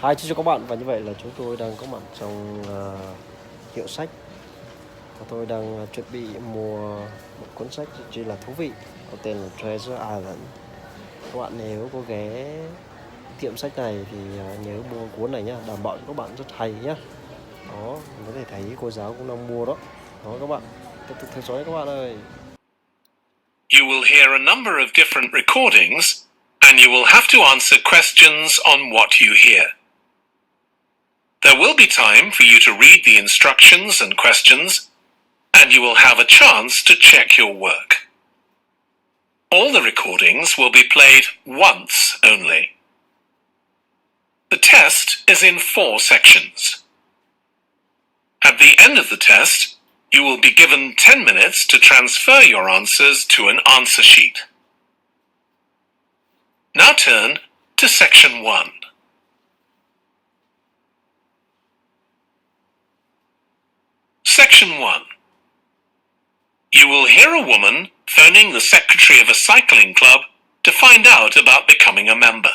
Hi, xin chào các bạn, và như vậy là chúng tôi đang có mặt trong hiệu sách và tôi đang chuẩn bị mua một cuốn sách rất là thú vị có tên là Treasure Island. Các bạn nếu có ghé tiệm sách này thì nhớ mua cuốn này nhá, đảm bảo cho các bạn rất hay nhá. Đó, mình có thể thấy cô giáo cũng đang mua đó. Đó các bạn, tiếp tục theo dõi các bạn ơi. You will hear a number of different recordings, and you will have to answer questions on what you hear. There will be time for you to read the instructions and questions, and you will have a chance to check your work. All the recordings will be played once only. The test is in 4 sections. At the end of the test, you will be given 10 minutes to transfer your answers to an answer sheet. Now turn to section 1. Section 1. You will hear a woman phoning the secretary of a cycling club to find out about becoming a member.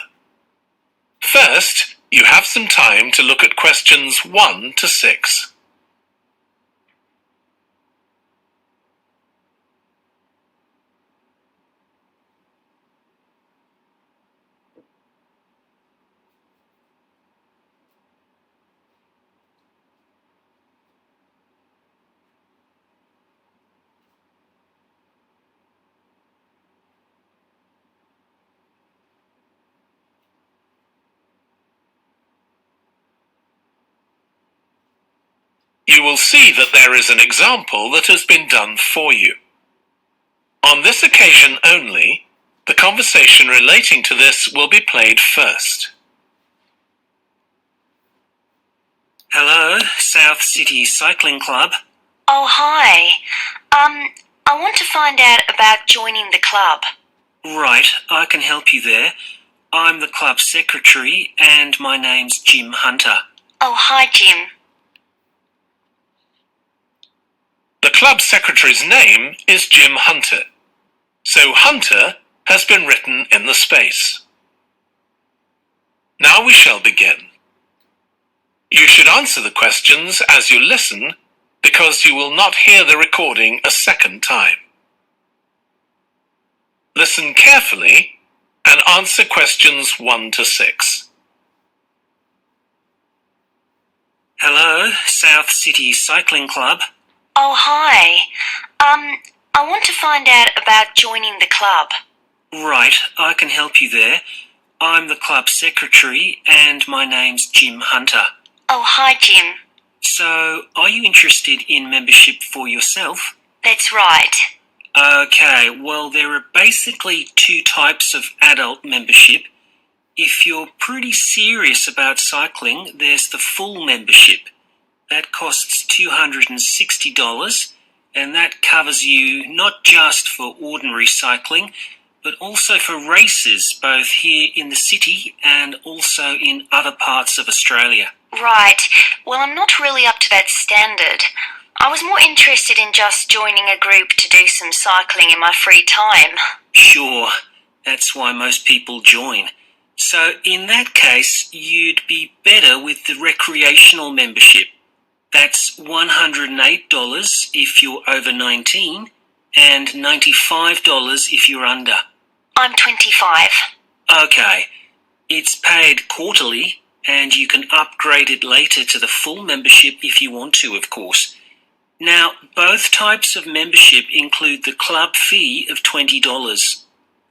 First, you have some time to look at questions 1 to 6. You will see that there is an example that has been done for you. On this occasion only, the conversation relating to this will be played first. Hello, South City Cycling Club. Oh, hi. I want to find out about joining the club. Right, I can help you there. I'm the club secretary and my name's Jim Hunter. Oh, hi, Jim. The club secretary's name is Jim Hunter, so Hunter has been written in the space. Now we shall begin. You should answer the questions as you listen, because you will not hear the recording a second time. Listen carefully and answer questions 1 to 6. Hello, South City Cycling Club. Oh, hi. I want to find out about joining the club. Right, I can help you there. I'm the club secretary and my name's Jim Hunter. Oh, hi, Jim. So, are you interested in membership for yourself? That's right. Okay, well, there are basically 2 types of adult membership. If you're pretty serious about cycling, there's the full membership. That costs $260, and that covers you not just for ordinary cycling, but also for races both here in the city and also in other parts of Australia. Right. Well, I'm not really up to that standard. I was more interested in just joining a group to do some cycling in my free time. Sure, that's why most people join. So in that case, you'd be better with the recreational membership. That's $108 if you're over 19 and $95 if you're under. I'm 25. Okay, it's paid quarterly and you can upgrade it later to the full membership if you want to, of course. Now, both types of membership include the club fee of $20.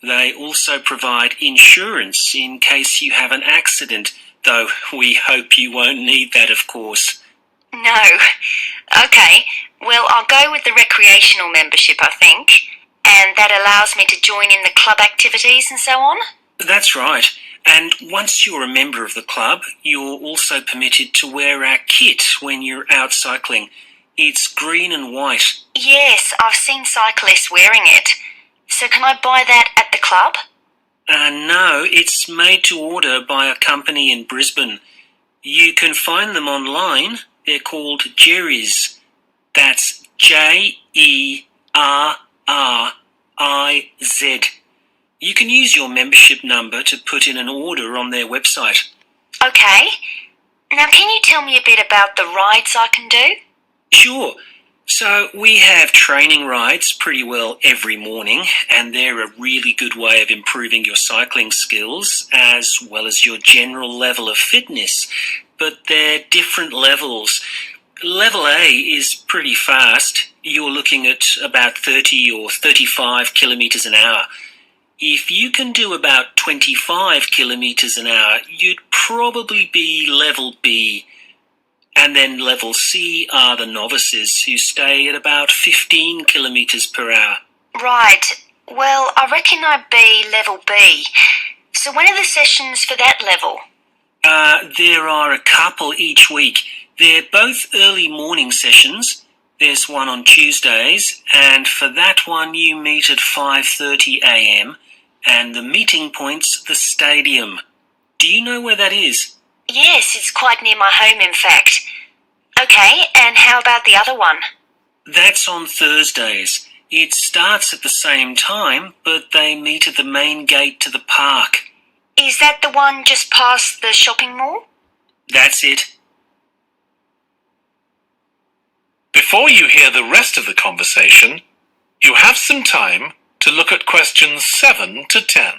They also provide insurance in case you have an accident, though we hope you won't need that, of course. No. Okay. Well, I'll go with the recreational membership, I think. And that allows me to join in the club activities and so on? That's right. And once you're a member of the club, you're also permitted to wear our kit when you're out cycling. It's green and white. Yes, I've seen cyclists wearing it. So can I buy that at the club? No, it's made to order by a company in Brisbane. You can find them online. They're called Jerry's. That's Jerriz. You can use your membership number to put in an order on their website. Okay. Now can you tell me a bit about the rides I can do? Sure. So we have training rides pretty well every morning, and they're a really good way of improving your cycling skills as well as your general level of fitness. But they're different levels. Level A is pretty fast. You're looking at about 30 or 35 kilometres an hour. If you can do about 25 kilometres an hour, you'd probably be level B. And then level C are the novices who stay at about 15 kilometres per hour. Right. Well, I reckon I'd be level B. So when are the sessions for that level? There are a couple each week. They're both early morning sessions. There's one on Tuesdays, and for that one you meet at 5:30 a.m, and the meeting point's the stadium. Do you know where that is? Yes, it's quite near my home, in fact. Okay, and how about the other one? That's on Thursdays. It starts at the same time, but they meet at the main gate to the park. Is that the one just past the shopping mall? That's it. Before you hear the rest of the conversation, you have some time to look at questions 7 to 10.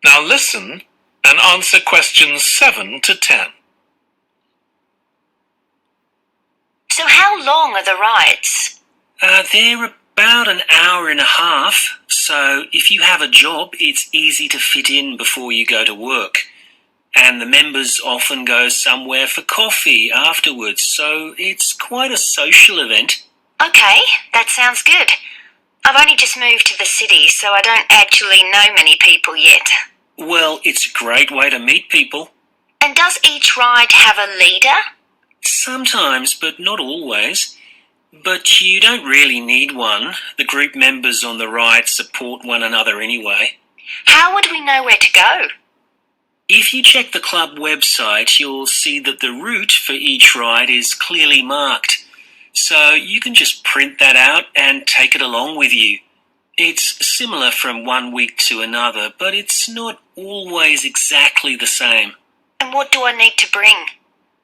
Now listen and answer questions 7 to 10. So how long are the rides? They're about an hour and a half, so if you have a job, it's easy to fit in before you go to work. And the members often go somewhere for coffee afterwards, so it's quite a social event. Okay, that sounds good. I've only just moved to the city, so I don't actually know many people yet. Well, it's a great way to meet people. And does each ride have a leader? Sometimes, but not always. But you don't really need one. The group members on the ride support one another anyway. How would we know where to go? If you check the club website, you'll see that the route for each ride is clearly marked. So you can just print that out and take it along with you. It's similar from one week to another, but it's not always exactly the same. And what do I need to bring?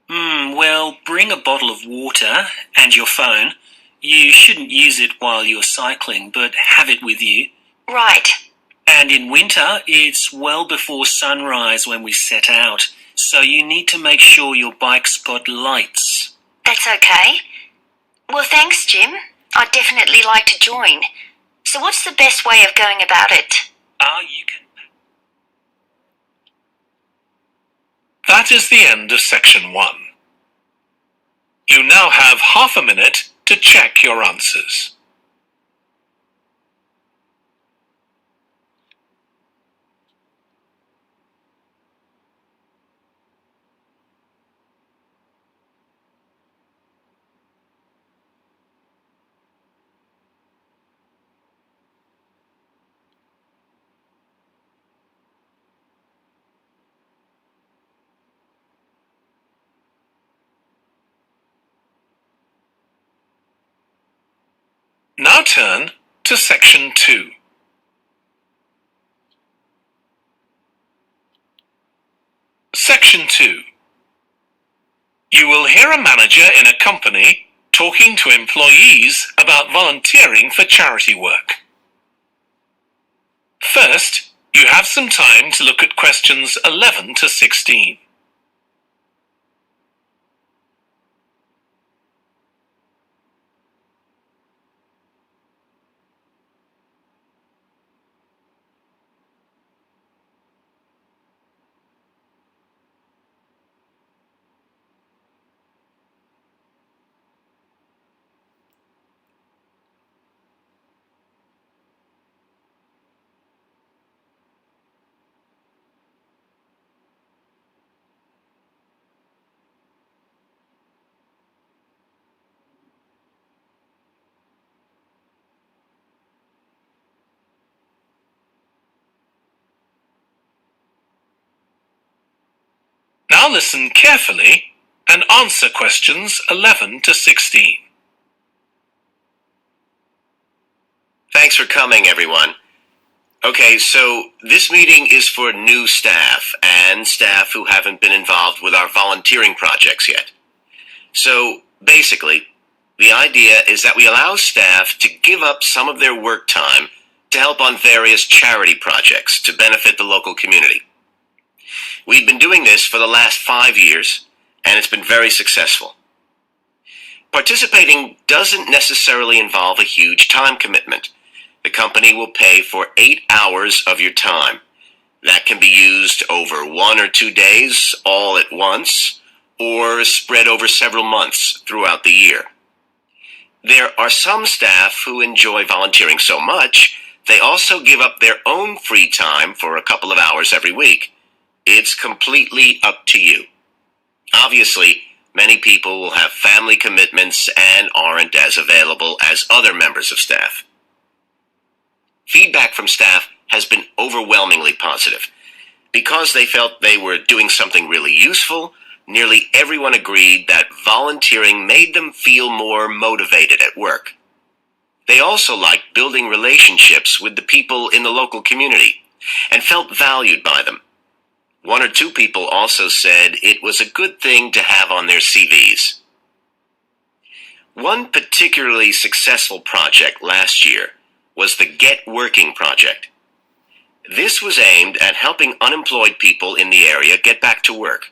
Well, bring a bottle of water and your phone. You shouldn't use it while you're cycling, but have it with you. Right. And in winter, it's well before sunrise when we set out, so you need to make sure your bike's got lights. That's okay. Well, thanks, Jim. I'd definitely like to join. So what's the best way of going about it? You can... That is the end of section 1. You now have half a minute to check your answers. Now turn to section 2. Section 2. You will hear a manager in a company talking to employees about volunteering for charity work. First, you have some time to look at questions 11 to 16. Now listen carefully and answer questions 11 to 16. Thanks for coming, everyone. Okay, so this meeting is for new staff and staff who haven't been involved with our volunteering projects yet. So basically, the idea is that we allow staff to give up some of their work time to help on various charity projects to benefit the local community. We've been doing this for the last 5 years, and it's been very successful. Participating doesn't necessarily involve a huge time commitment. The company will pay for 8 hours of your time. That can be used over 1 or 2 days all at once, or spread over several months throughout the year. There are some staff who enjoy volunteering so much, they also give up their own free time for a couple of hours every week. It's completely up to you. Obviously, many people will have family commitments and aren't as available as other members of staff. Feedback from staff has been overwhelmingly positive. Because they felt they were doing something really useful, nearly everyone agreed that volunteering made them feel more motivated at work. They also liked building relationships with the people in the local community and felt valued by them. 1 or 2 people also said it was a good thing to have on their CVs. One particularly successful project last year was the Get Working project. This was aimed at helping unemployed people in the area get back to work.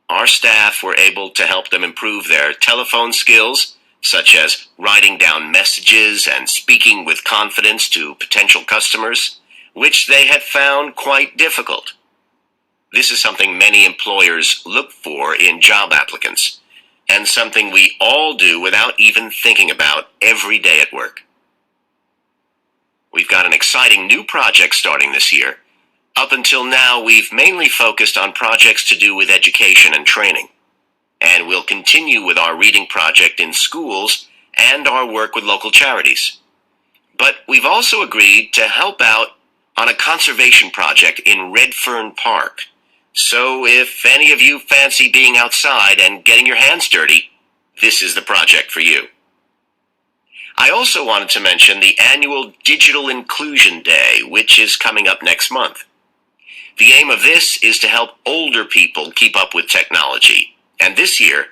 Our staff were able to help them improve their telephone skills, such as writing down messages and speaking with confidence to potential customers, which they had found quite difficult. This is something many employers look for in job applicants, and something we all do without even thinking about every day at work. We've got an exciting new project starting this year. Up until now, we've mainly focused on projects to do with education and training. And we'll continue with our reading project in schools and our work with local charities. But we've also agreed to help out on a conservation project in Redfern Park. So if any of you fancy being outside and getting your hands dirty, this is the project for you. I also wanted to mention the annual Digital Inclusion Day, which is coming up next month. The aim of this is to help older people keep up with technology. And this year,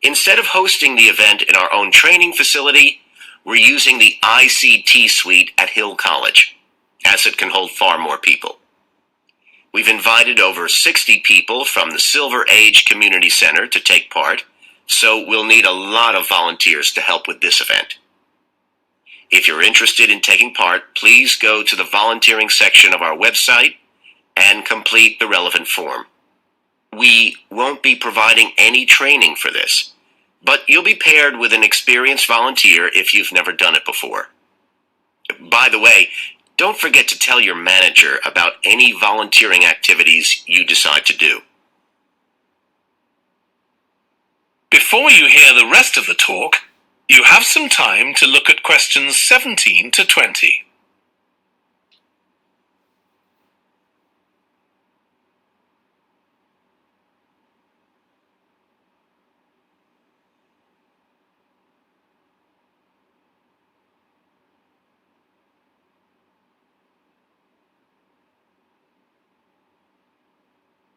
instead of hosting the event in our own training facility, we're using the ICT suite at Hill College, as it can hold far more people. We've invited over 60 people from the Silver Age Community Center to take part, so we'll need a lot of volunteers to help with this event. If you're interested in taking part, please go to the volunteering section of our website and complete the relevant form. We won't be providing any training for this, but you'll be paired with an experienced volunteer if you've never done it before. By the way, don't forget to tell your manager about any volunteering activities you decide to do. Before you hear the rest of the talk, you have some time to look at questions 17 to 20.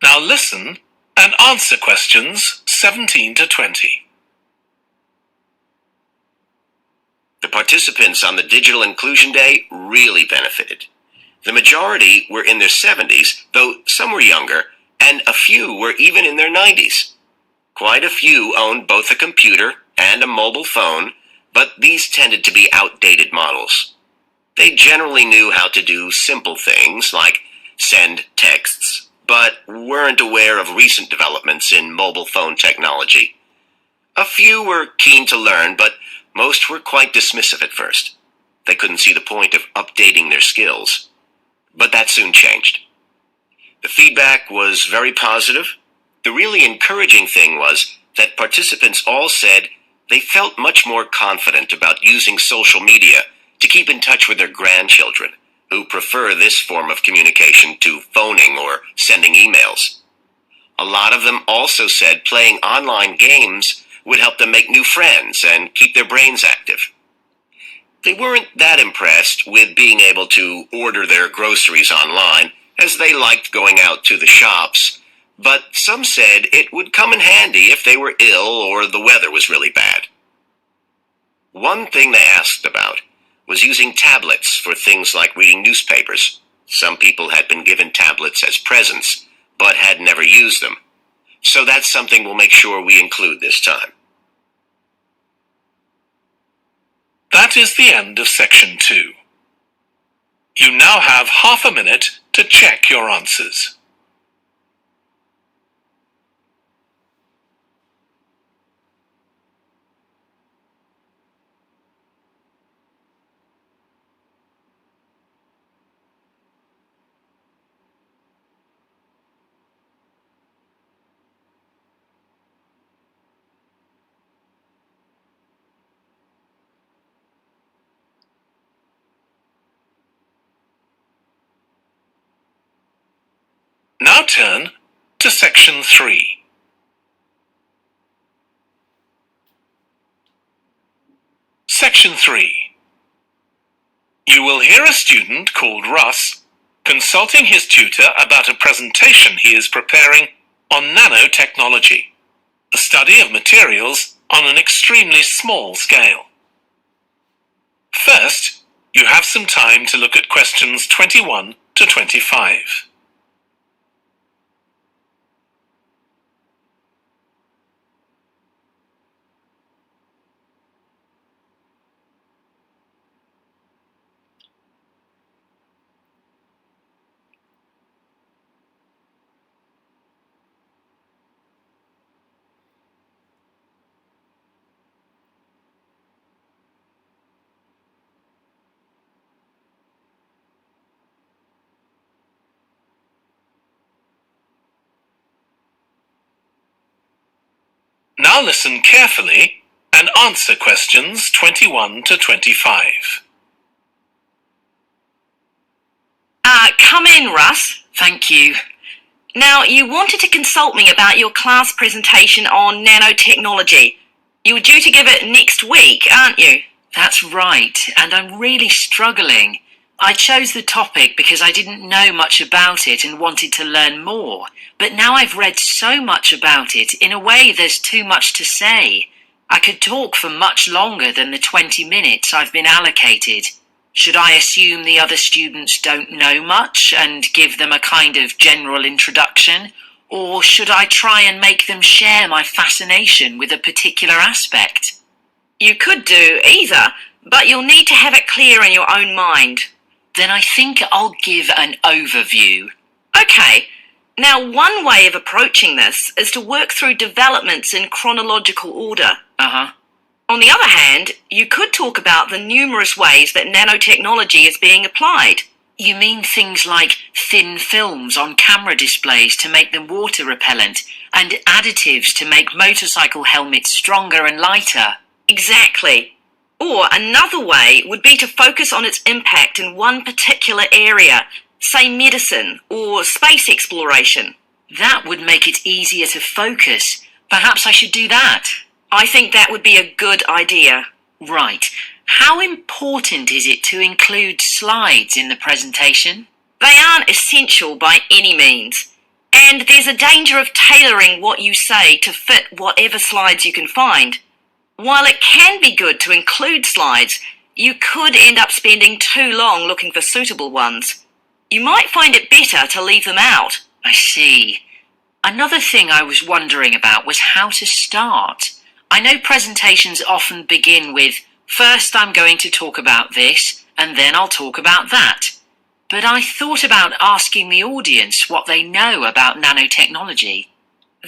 Now listen and answer questions 17 to 20. The participants on the Digital Inclusion Day really benefited. The majority were in their 70s, though some were younger, and a few were even in their 90s. Quite a few owned both a computer and a mobile phone, but these tended to be outdated models. They generally knew how to do simple things like send texts, but weren't aware of recent developments in mobile phone technology. A few were keen to learn, but most were quite dismissive at first. They couldn't see the point of updating their skills. But that soon changed. The feedback was very positive. The really encouraging thing was that participants all said they felt much more confident about using social media to keep in touch with their grandchildren, who prefer this form of communication to phoning or sending emails. A lot of them also said playing online games would help them make new friends and keep their brains active. They weren't that impressed with being able to order their groceries online, as they liked going out to the shops, but some said it would come in handy if they were ill or the weather was really bad. One thing they asked about was using tablets for things like reading newspapers. Some people had been given tablets as presents, but had never used them. So that's something we'll make sure we include this time. That is the end of section 2. You now have half a minute to check your answers. Now turn to section 3. Section 3. You will hear a student called Russ consulting his tutor about a presentation he is preparing on nanotechnology, the study of materials on an extremely small scale. First, you have some time to look at questions 21 to 25. Now listen carefully and answer questions 21 to 25. Come in, Russ. Thank you. Now, you wanted to consult me about your class presentation on nanotechnology. You were due to give it next week, aren't you? That's right, and I'm really struggling. I chose the topic because I didn't know much about it and wanted to learn more, but now I've read so much about it, in a way there's too much to say. I could talk for much longer than the 20 minutes I've been allocated. Should I assume the other students don't know much and give them a kind of general introduction, or should I try and make them share my fascination with a particular aspect? You could do either, but you'll need to have it clear in your own mind. Then I think I'll give an overview. Okay, now one way of approaching this is to work through developments in chronological order. On the other hand, you could talk about the numerous ways that nanotechnology is being applied. You mean things like thin films on camera displays to make them water repellent, and additives to make motorcycle helmets stronger and lighter? Exactly. Or another way would be to focus on its impact in one particular area, say medicine or space exploration. That would make it easier to focus. Perhaps I should do that. I think that would be a good idea. Right. How important is it to include slides in the presentation? They aren't essential by any means, and there's a danger of tailoring what you say to fit whatever slides you can find. While it can be good to include slides, you could end up spending too long looking for suitable ones. You might find it better to leave them out. I see. Another thing I was wondering about was how to start. I know presentations often begin with, first I'm going to talk about this, and then I'll talk about that. But I thought about asking the audience what they know about nanotechnology.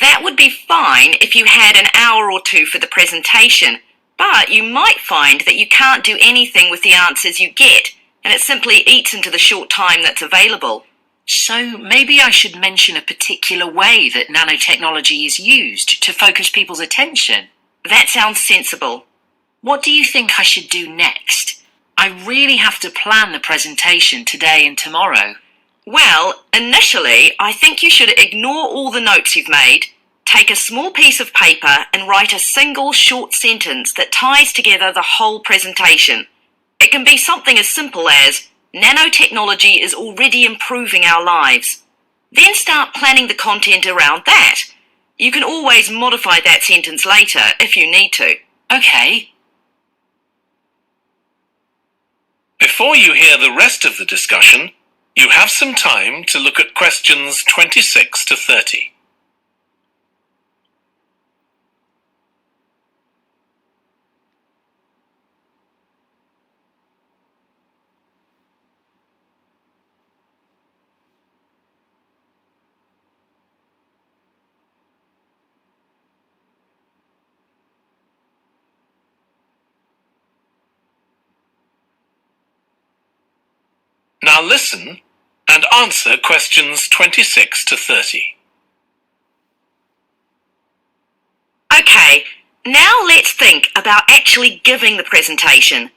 That would be fine if you had an hour or two for the presentation, but you might find that you can't do anything with the answers you get, and it simply eats into the short time that's available. So maybe I should mention a particular way that nanotechnology is used to focus people's attention. That sounds sensible. What do you think I should do next? I really have to plan the presentation today and tomorrow. Well, initially, I think you should ignore all the notes you've made, take a small piece of paper and write a single short sentence that ties together the whole presentation. It can be something as simple as, nanotechnology is already improving our lives. Then start planning the content around that. You can always modify that sentence later if you need to. Okay. Before you hear the rest of the discussion, you have some time to look at questions 26 to 30. Now listen and answer questions 26 to 30. Okay, now let's think about actually giving the presentation.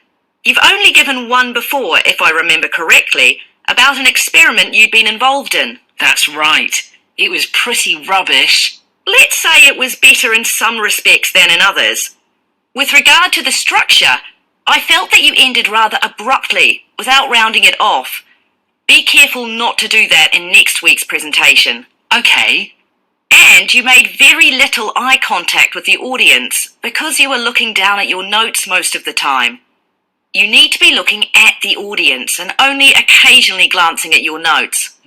You've only given one before, if I remember correctly, about an experiment you'd been involved in. That's right. It was pretty rubbish. Let's say it was better in some respects than in others. With regard to the structure, I felt that you ended rather abruptly, without rounding it off. Be careful not to do that in next week's presentation. Okay. And you made very little eye contact with the audience because you were looking down at your notes most of the time. You need to be looking at the audience and only occasionally glancing at your notes.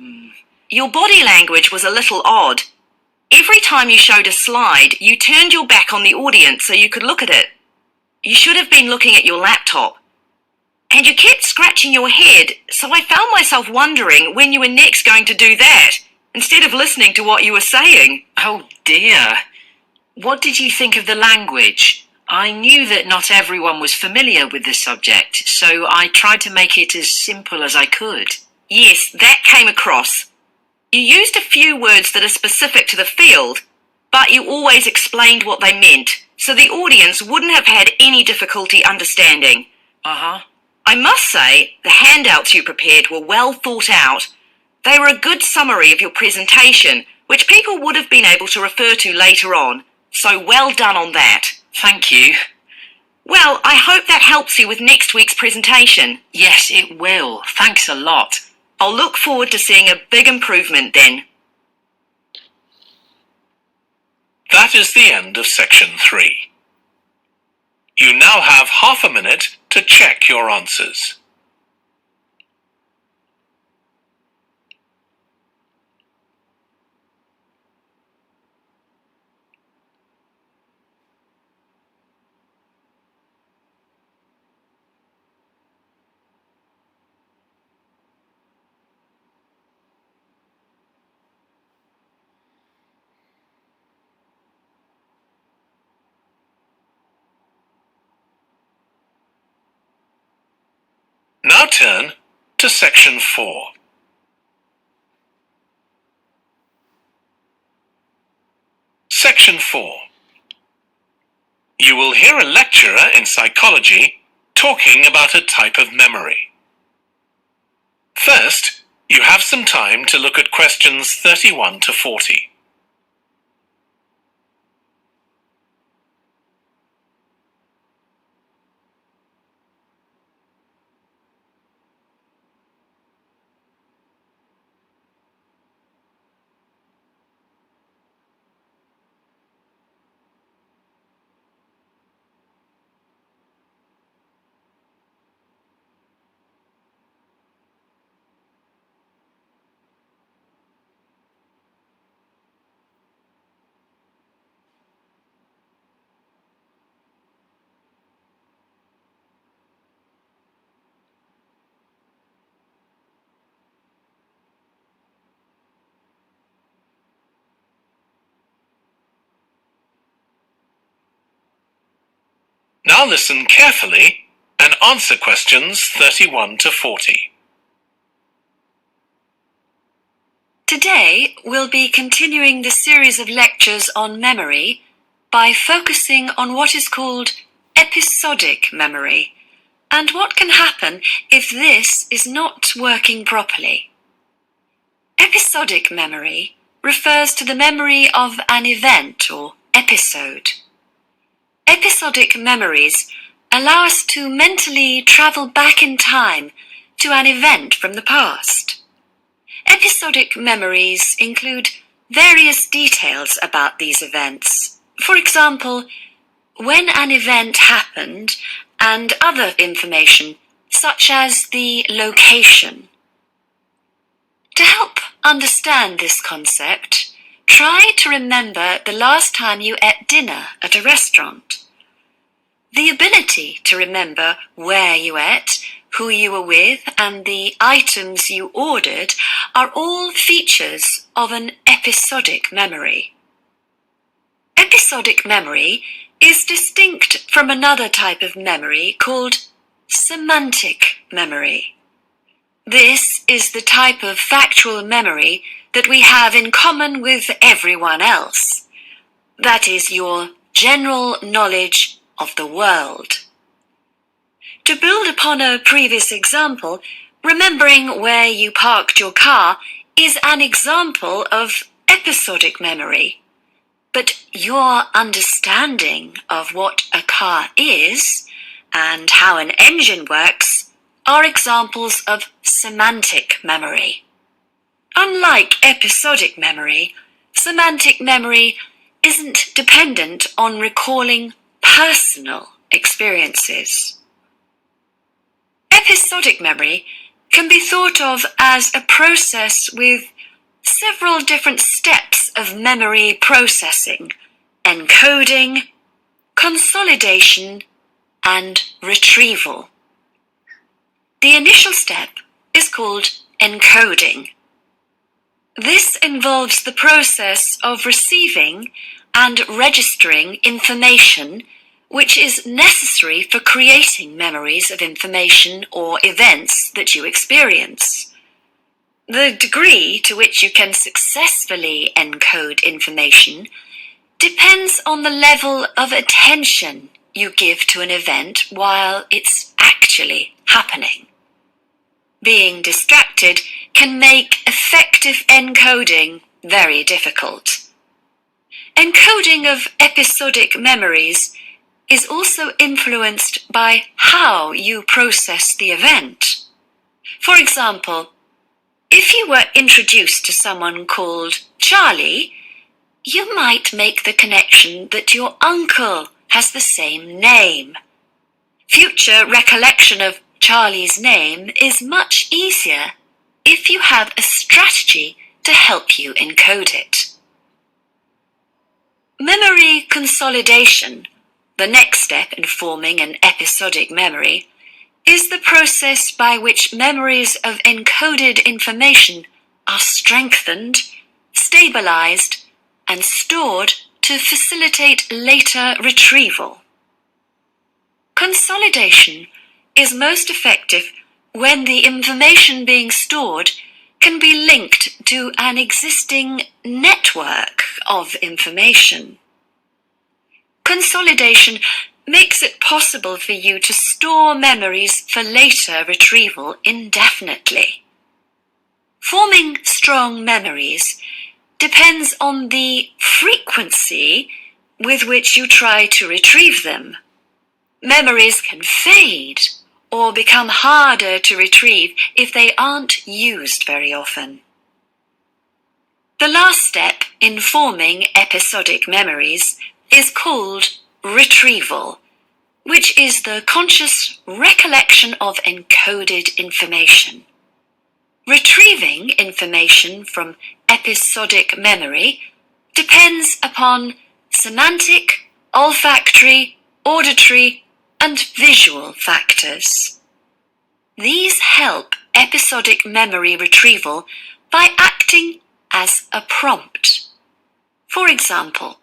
Your body language was a little odd. Every time you showed a slide, you turned your back on the audience so you could look at it. You should have been looking at your laptop. And you kept scratching your head, so I found myself wondering when you were next going to do that, instead of listening to what you were saying. Oh dear. What did you think of the language? I knew that not everyone was familiar with the subject, so I tried to make it as simple as I could. Yes, that came across. You used a few words that are specific to the field, but you always explained what they meant, so the audience wouldn't have had any difficulty understanding. Uh-huh. I must say, the handouts you prepared were well thought out. They were a good summary of your presentation, which people would have been able to refer to later on, so well done on that. Thank you. Well, I hope that helps you with next week's presentation. Yes, it will. Thanks a lot. I'll look forward to seeing a big improvement then. That is the end of section 3. You now have half a minute to check your answers. Now turn to section 4. Section 4. You will hear a lecturer in psychology talking about a type of memory. First, you have some time to look at questions 31 to 40. Now listen carefully and answer questions 31 to 40. Today, we'll be continuing the series of lectures on memory by focusing on what is called episodic memory and what can happen if this is not working properly. Episodic memory refers to the memory of an event or episode. Episodic memories allow us to mentally travel back in time to an event from the past. Episodic memories include various details about these events. For example, when an event happened and other information such as the location. To help understand this concept, try to remember the last time you ate dinner at a restaurant. The ability to remember where you ate, who you were with, and the items you ordered are all features of an episodic memory. Episodic memory is distinct from another type of memory called semantic memory. This is the type of factual memory that we have in common with everyone else. That is your general knowledge of the world. To build upon a previous example, remembering where you parked your car is an example of episodic memory. But your understanding of what a car is and how an engine works are examples of semantic memory. Unlike episodic memory, semantic memory isn't dependent on recalling personal experiences. Episodic memory can be thought of as a process with several different steps of memory processing, encoding, consolidation, and retrieval. The initial step is called encoding. This involves the process of receiving and registering information which is necessary for creating memories of information or events that you experience. The degree to which you can successfully encode information depends on the level of attention you give to an event while it's actually happening. Being distracted can make effective encoding very difficult. Encoding of episodic memories is also influenced by how you process the event. For example, if you were introduced to someone called Charlie, you might make the connection that your uncle has the same name. Future recollection of Charlie's name is much easier if you have a strategy to help you encode it. Memory consolidation, the next step in forming an episodic memory, is the process by which memories of encoded information are strengthened, stabilized, and stored to facilitate later retrieval. Consolidation is most effective when the information being stored can be linked to an existing network of information. Consolidation makes it possible for you to store memories for later retrieval indefinitely. Forming strong memories depends on the frequency with which you try to retrieve them. Memories can fade or become harder to retrieve if they aren't used very often. The last step in forming episodic memories is called retrieval, which is the conscious recollection of encoded information. Retrieving information from episodic memory depends upon semantic, olfactory, auditory, and visual factors. These help episodic memory retrieval by acting as a prompt. For example,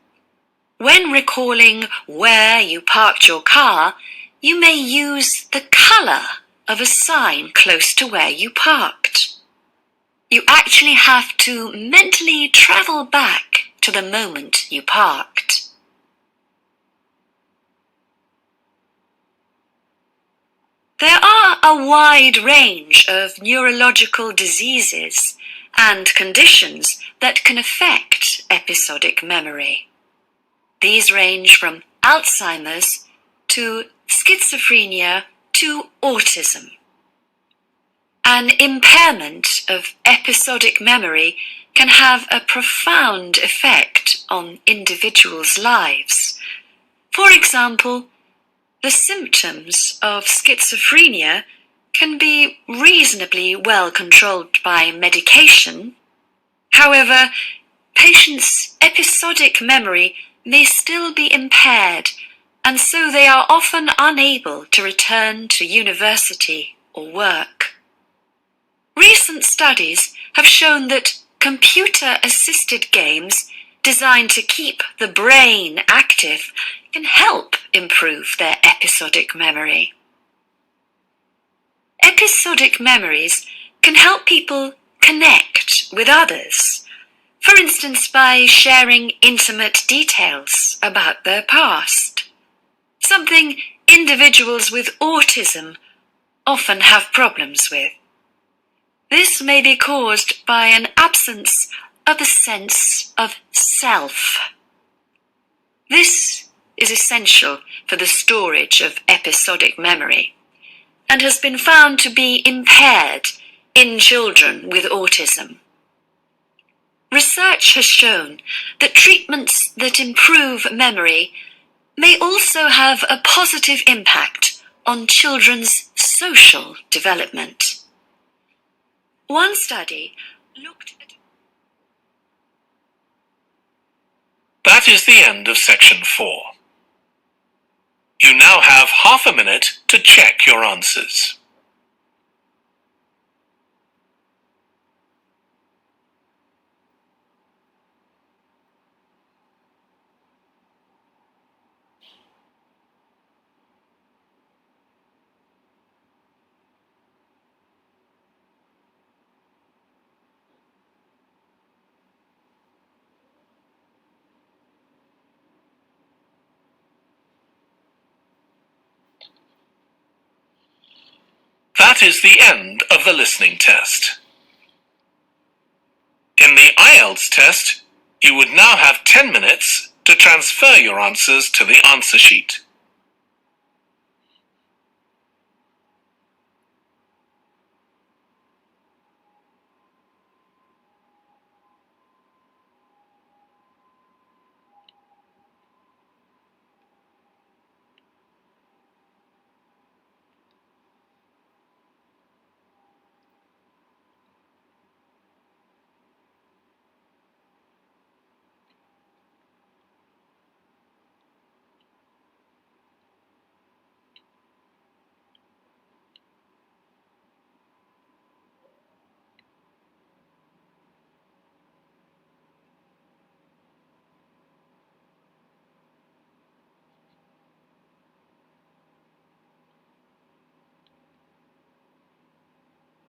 when recalling where you parked your car, you may use the color of a sign close to where you parked. You actually have to mentally travel back to the moment you parked. There are a wide range of neurological diseases and conditions that can affect episodic memory. These range from Alzheimer's to schizophrenia to autism. An impairment of episodic memory can have a profound effect on individuals' lives. For example, the symptoms of schizophrenia can be reasonably well controlled by medication. However, patients' episodic memory may still be impaired, and so they are often unable to return to university or work. Recent studies have shown that computer-assisted games designed to keep the brain active can help improve their episodic memory. Episodic memories can help people connect with others, for instance by sharing intimate details about their past, something individuals with autism often have problems with. This may be caused by an absence of a sense of self. This is essential for the storage of episodic memory and has been found to be impaired in children with autism. Research has shown that treatments that improve memory may also have a positive impact on children's social development. One study looked at... That is the end of section 4. You now have half a minute to check your answers. That is the end of the listening test. In the IELTS test, you would now have 10 minutes to transfer your answers to the answer sheet.